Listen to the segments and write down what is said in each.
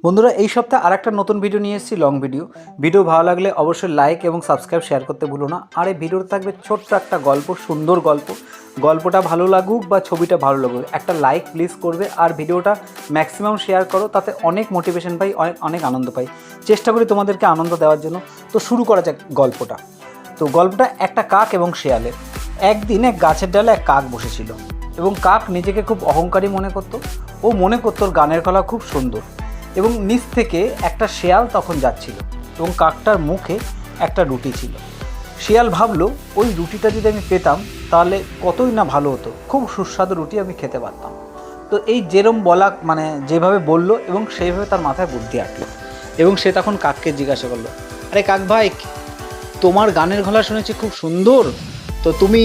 বন্ধুরা, এই সপ্তাহে আরেকটা নতুন ভিডিও নিয়ে এসেছি, লং ভিডিও ভালো লাগলে অবশ্যই লাইক এবং সাবস্ক্রাইব শেয়ার করতে ভুলো না। আর এই ভিডিওতে থাকবে ছোট্ট একটা গল্প, সুন্দর গল্পটা ভালো লাগুক বা ছবিটা ভালো লাগুক, একটা লাইক প্লিজ করবে। আর ভিডিওটা ম্যাক্সিমাম শেয়ার করো, তাতে অনেক মোটিভেশন পাই, অনেক আনন্দ পাই। চেষ্টা করি তোমাদেরকে আনন্দ দেওয়ার জন্য। তো শুরু করা যাক গল্পটা। তো গল্পটা একটা কাক এবং শেয়ালের। একদিন এক গাছের ডালে এক কাক বসেছিল এবং কাক নিজেকে খুব অহংকারী মনে করতো। ও মনে করতো ওর গানের গলা খুব সুন্দর। এবং নিচ থেকে একটা শেয়াল তখন যাচ্ছিল এবং কাকটার মুখে একটা রুটি ছিল। শিয়াল ভাবলো, ওই রুটিটা যদি আমি পেতাম তাহলে কতই না ভালো হতো, খুব সুস্বাদু রুটি আমি খেতে পারতাম। তো এই যেরম বলা যেভাবে বলল এবং সেইভাবে তার মাথায় বুদ্ধি আঁটলো এবং সে তখন কাককে জিজ্ঞাসা করলো, আরে কাক ভাই, তোমার গানের গলা শুনেছি খুব সুন্দর, তো তুমি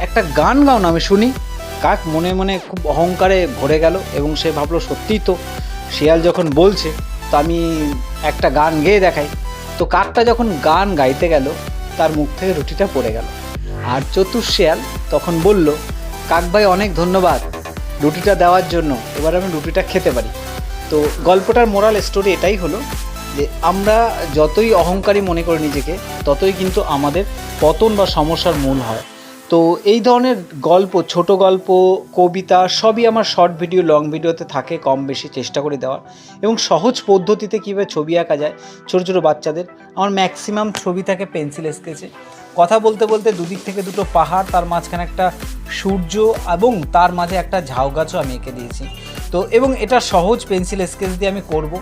একটা গান গাও না, আমি শুনি। কাক মনে মনে খুব অহংকারে ভরে গেল এবং সে ভাবলো, সত্যিই তো শিয়াল যখন বলছে, তো আমি একটা গান গেয়ে দেখাই। তো কাকটা যখন গান গাইতে গেল, তার মুখ থেকে রুটিটা পড়ে গেল। আর চতুর শিয়াল তখন বলল, কাক ভাই অনেক ধন্যবাদ রুটিটা দেওয়ার জন্য, এবার আমি রুটিটা খেতে পারি। তো গল্পটার মোরাল স্টোরি এটাই হলো যে আমরা যতই অহংকারী মনে করি নিজেকে, ততই কিন্তু আমাদের পতন বা সমস্যার মূল হয়। তো এই ধরনের গল্প, ছোট গল্প, কবিতা সবই আমার শর্ট ভিডিও, লং ভিডিওতে থাকে, কম বেশি চেষ্টা করে দেওয়ার। এবং সহজ পদ্ধতিতে কীভাবে ছবি আঁকা যায় ছোটো ছোটো বাচ্চাদের। আমার ম্যাক্সিমাম ছবি থাকে পেন্সিল স্কেচে। কথা বলতে বলতে দুদিক থেকে দুটো পাহাড়, তার মাঝখানে একটা সূর্য এবং তার মাঝে একটা ঝাউ গাছও আমি এঁকে দিয়েছি। তো এবং এটা সহজ পেন্সিল স্কেচ দিয়ে আমি করব,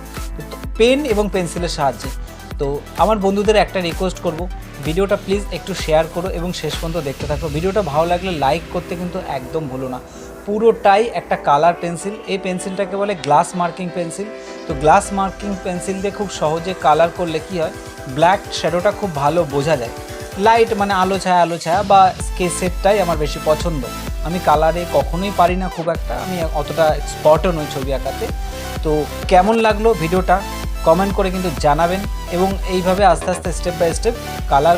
পেন এবং পেন্সিলের সাহায্যে। তো আমার বন্ধুদের একটা রিকোয়েস্ট করব, ভিডিওটা প্লিজ একটু শেয়ার করো এবং শেষ পর্যন্ত দেখতে থাকো। ভিডিওটা ভালো লাগলে লাইক করতে কিন্তু একদম ভুলো না। পুরোটাই একটা কালার পেন্সিল। এই পেন্সিলটাকে বলে গ্লাস মার্কিং পেন্সিল। তো গ্লাস মার্কিং পেন্সিল দিয়ে খুব সহজে কালার করলে কি হয়, ব্ল্যাক শ্যাডোটা খুব ভালো বোঝা যায়। লাইট মানে আলো ছায়া বা স্কেচেরটাই আমার বেশি পছন্দ। আমি কালারে কখনোই পারি না খুব একটা, আমি অতটা এক্সপার্টও নই ছবি আঁকাতে। তো কেমন লাগলো ভিডিওটা কমেন্ট করে কিন্তু জানাবেন। এবং এইভাবে আস্তে আস্তে step by step colour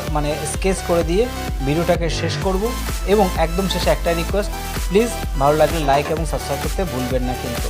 sketch করে দিয়ে ভিডিওটাকে শেষ করব। এবং একদম শেষে একটা রিকোয়েস্ট, প্লিজ ভালো লাগলে লাইক এবং সাবস্ক্রাইব করতে ভুলবেন না কিন্তু।